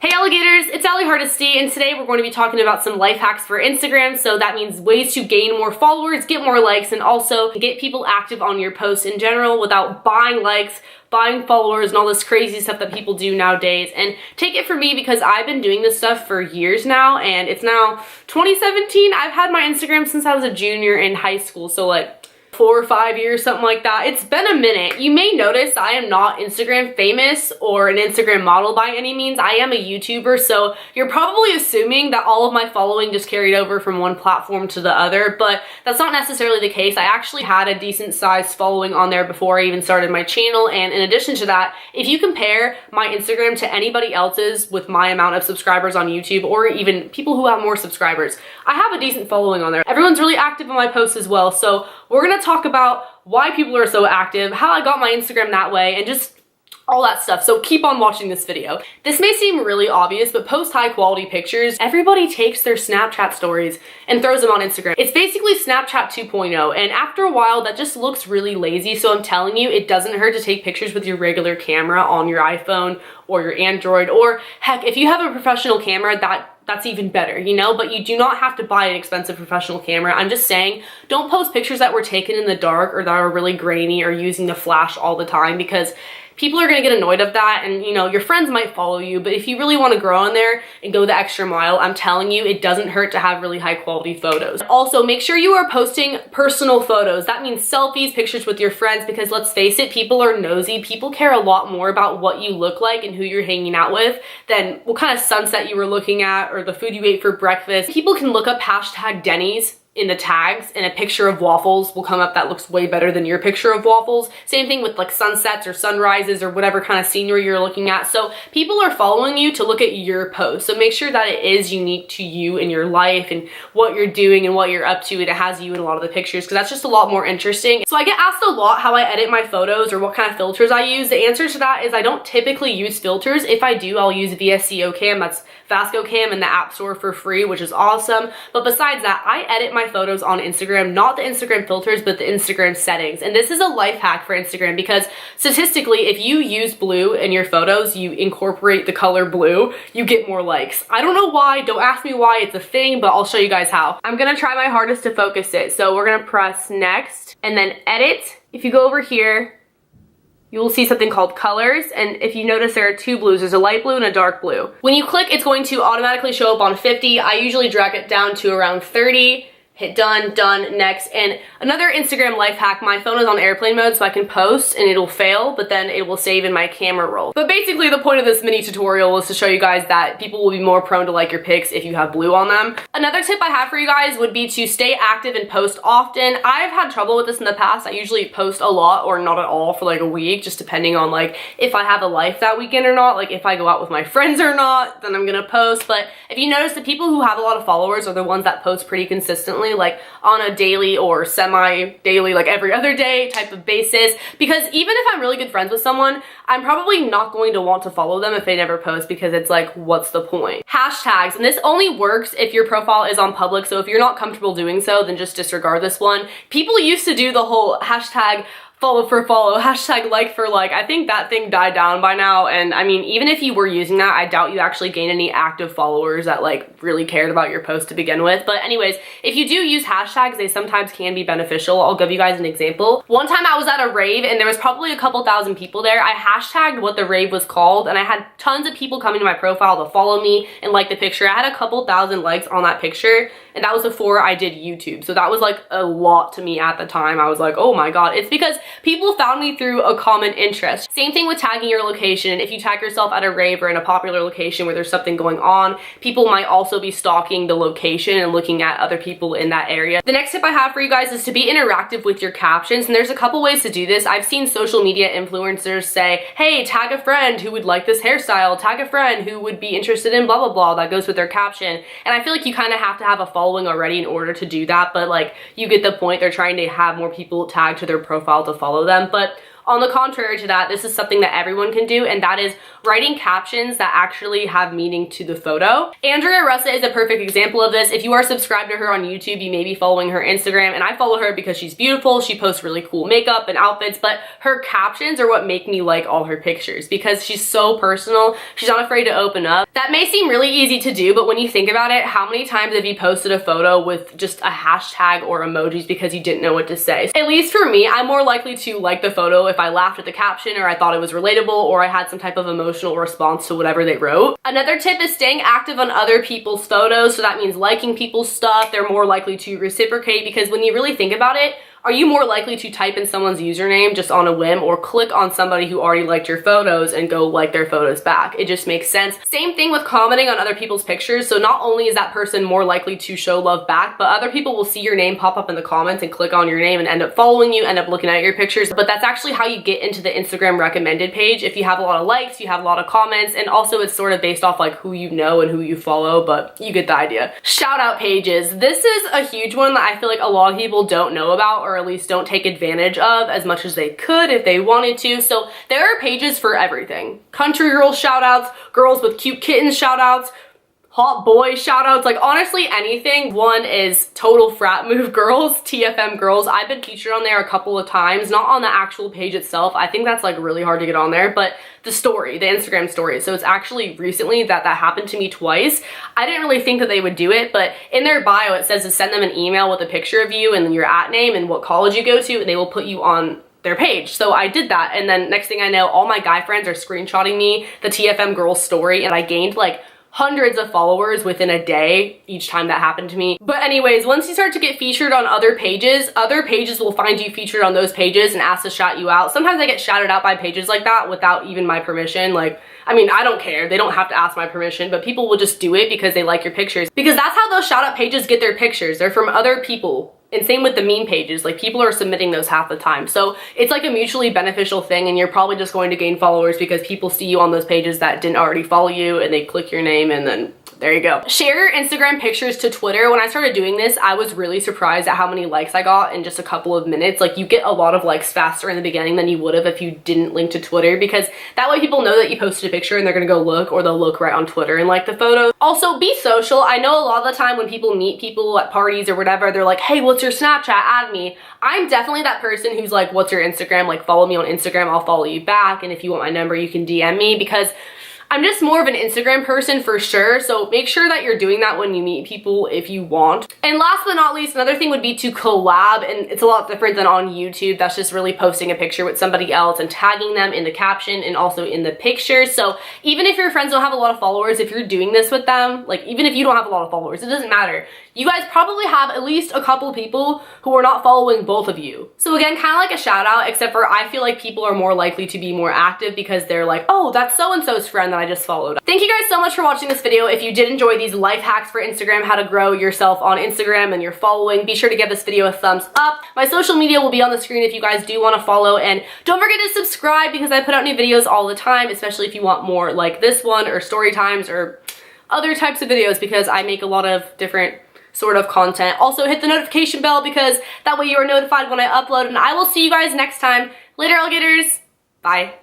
Hey alligators, it's LYFT, and today we're going to be talking about some life hacks for Instagram. So that means ways to gain more followers, get more likes, and also get people active on your posts in general without buying likes, buying followers, and all this crazy stuff that people do nowadays. And take it from me because I've been doing this stuff for years now, and it's now 2017. I've had my Instagram since I was a junior in high school, so like 4 or 5 years, something like that. It's been a minute. You may notice I am not Instagram famous or an Instagram model by any means. I am a YouTuber, so you're probably assuming that all of my following just carried over from one platform to the other, but that's not necessarily the case. I actually had a decent sized following on there before I even started my channel, and in addition to that, if you compare my Instagram to anybody else's with my amount of subscribers on YouTube, or even people who have more subscribers, I have a decent following on there. Everyone's really active on my posts as well, so we're gonna talk about why people are so active, how I got my Instagram that way, and just all that stuff. So keep on watching this video. This may seem really obvious, but post high quality pictures. Everybody takes their Snapchat stories and throws them on Instagram. It's basically Snapchat 2.0, and after a while that just looks really lazy. So I'm telling you, it doesn't hurt to take pictures with your regular camera on your iPhone or your Android, or heck, if you have a professional camera, that's even better, you know? But you do not have to buy an expensive professional camera. I'm just saying, don't post pictures that were taken in the dark or that are really grainy or using the flash all the time, because people are gonna get annoyed of that, and you know, your friends might follow you, but if you really wanna grow on there and go the extra mile, I'm telling you, it doesn't hurt to have really high quality photos. Also, make sure you are posting personal photos. That means selfies, pictures with your friends, because let's face it, people are nosy. People care a lot more about what you look like and who you're hanging out with than what kind of sunset you were looking at or the food you ate for breakfast. People can look up hashtag Denny's in the tags, and a picture of waffles will come up that looks way better than your picture of waffles. Same thing with like sunsets or sunrises or whatever kind of scenery you're looking at. So people are following you to look at your post. So make sure that it is unique to you and your life and what you're doing and what you're up to, and it has you in a lot of the pictures, because that's just a lot more interesting. So I get asked a lot how I edit my photos or what kind of filters I use. The answer to that is I don't typically use filters. If I do, I'll use VSCO Cam. That's Vasco Cam in the App Store for free, which is awesome. But besides that, I edit my photos on Instagram, not the Instagram filters, but the Instagram settings. And this is a life hack for Instagram, because statistically, if you use blue in your photos, you incorporate the color blue, you get more likes. I don't know why, don't ask me why, it's a thing, but I'll show you guys how. I'm gonna try my hardest to focus it. So we're gonna press next and then edit. If you go over here, you will see something called colors, and if you notice there are two blues, there's a light blue and a dark blue. When you click, it's going to automatically show up on 50. I usually drag it down to around 30. Hit done, next. And another Instagram life hack, my phone is on airplane mode so I can post and it'll fail, but then it will save in my camera roll. But basically the point of this mini tutorial was to show you guys that people will be more prone to like your pics if you have blue on them. Another tip I have for you guys would be to stay active and post often. I've had trouble with this in the past. I usually post a lot or not at all for like a week, just depending on like if I have a life that weekend or not, like if I go out with my friends or not, then I'm gonna post. But if you notice, the people who have a lot of followers are the ones that post pretty consistently, like on a daily or semi-daily, like every other day type of basis, because even if I'm really good friends with someone, I'm probably not going to want to follow them if they never post, because it's like, what's the point? Hashtags, and this only works if your profile is on public, so if you're not comfortable doing so, then just disregard this one. People used to do the whole hashtag follow for follow, hashtag like for like. I think that thing died down by now, and I mean, even if you were using that, I doubt you actually gained any active followers that like really cared about your post to begin with. But anyways, if you do use hashtags, they sometimes can be beneficial. I'll give you guys an example. One time I was at a rave and there was probably a couple thousand people there. I hashtagged what the rave was called, and I had tons of people coming to my profile to follow me and like the picture. I had a couple thousand likes on that picture, and that was before I did YouTube. So that was like a lot to me at the time. I was like, oh my god. It's because people found me through a common interest. Same thing with tagging your location. If you tag yourself at a rave or in a popular location where there's something going on, people might also be stalking the location and looking at other people in that area. The next tip I have for you guys is to be interactive with your captions, and there's a couple ways to do this. I've seen social media influencers say, hey, tag a friend who would like this hairstyle, tag a friend who would be interested in blah blah blah, that goes with their caption. And I feel like you kind of have to have a following already in order to do that, but like, you get the point. They're trying to have more people tagged to their profile to follow them. But On the contrary to that, this is something that everyone can do, and that is writing captions that actually have meaning to the photo. Andrea Russa is a perfect example of this. If you are subscribed to her on YouTube, you may be following her Instagram, and I follow her because she's beautiful. She posts really cool makeup and outfits, but her captions are what make me like all her pictures because she's so personal. She's not afraid to open up. That may seem really easy to do, but when you think about it, how many times have you posted a photo with just a hashtag or emojis because you didn't know what to say? At least for me, I'm more likely to like the photo if I laughed at the caption or I thought it was relatable or I had some type of emotional response to whatever they wrote. Another tip is staying active on other people's photos. So that means liking people's stuff. They're more likely to reciprocate because when you really think about it, are you more likely to type in someone's username just on a whim or click on somebody who already liked your photos and go like their photos back? It just makes sense. Same thing with commenting on other people's pictures. So not only is that person more likely to show love back, but other people will see your name pop up in the comments and click on your name and end up following you, end up looking at your pictures. But that's actually how you get into the Instagram recommended page. If you have a lot of likes, you have a lot of comments, and also it's sort of based off like who you know and who you follow, but you get the idea. Shout out pages. This is a huge one that I feel like a lot of people don't know about, or at least don't take advantage of as much as they could if they wanted to. So there are pages for everything. Country girl shout outs, girls with cute kittens shout outs, hot boy shout outs, like honestly anything. One is total frat move girls, TFM girls. I've been featured on there a couple of times, not on the actual page itself. I think that's like really hard to get on there, but the story, the Instagram story. So it's actually recently that happened to me twice. I didn't really think that they would do it, but in their bio it says to send them an email with a picture of you and then your @ and what college you go to, and they will put you on their page. So I did that, and then next thing I know, all my guy friends are screenshotting me the TFM girls story, and I gained like hundreds of followers within a day each time that happened to me. But anyways, once you start to get featured on other pages will find you featured on those pages and ask to shout you out. Sometimes I get shouted out by pages like that without even my permission. Like, I mean, I don't care. They don't have to ask my permission, but people will just do it because they like your pictures. Because that's how those shout out pages get their pictures. They're from other people. And same with the meme pages, like people are submitting those half the time. So it's like a mutually beneficial thing, and you're probably just going to gain followers because people see you on those pages that didn't already follow you and they click your name, and then there you go. Share your Instagram pictures to Twitter. When I started doing this, I was really surprised at how many likes I got in just a couple of minutes. Like you get a lot of likes faster in the beginning than you would have if you didn't link to Twitter, because that way people know that you posted a picture and they're gonna go look, or they'll look right on Twitter and like the photo. Also, be social. I know a lot of the time when people meet people at parties or whatever, they're like, hey, what's your Snapchat? Add me. I'm definitely that person who's like, what's your Instagram? Like follow me on Instagram, I'll follow you back. And if you want my number, you can DM me, because I'm just more of an Instagram person for sure, so make sure that you're doing that when you meet people if you want. And last but not least, another thing would be to collab, and it's a lot different than on YouTube. That's just really posting a picture with somebody else and tagging them in the caption and also in the picture. So even if your friends don't have a lot of followers, if you're doing this with them, like even if you don't have a lot of followers, it doesn't matter. You guys probably have at least a couple people who are not following both of you. So again, kind of like a shout out, except for I feel like people are more likely to be more active because they're like, oh, that's so-and-so's friend that I just followed. Thank you guys so much for watching this video. If you did enjoy these life hacks for Instagram, how to grow yourself on Instagram and your following, be sure to give this video a thumbs up. My social media will be on the screen if you guys do want to follow, and don't forget to subscribe because I put out new videos all the time, especially if you want more like this one or story times or other types of videos, because I make a lot of different sort of content. Also hit the notification bell because that way you are notified when I upload, and I will see you guys next time. Later, alligators. Bye.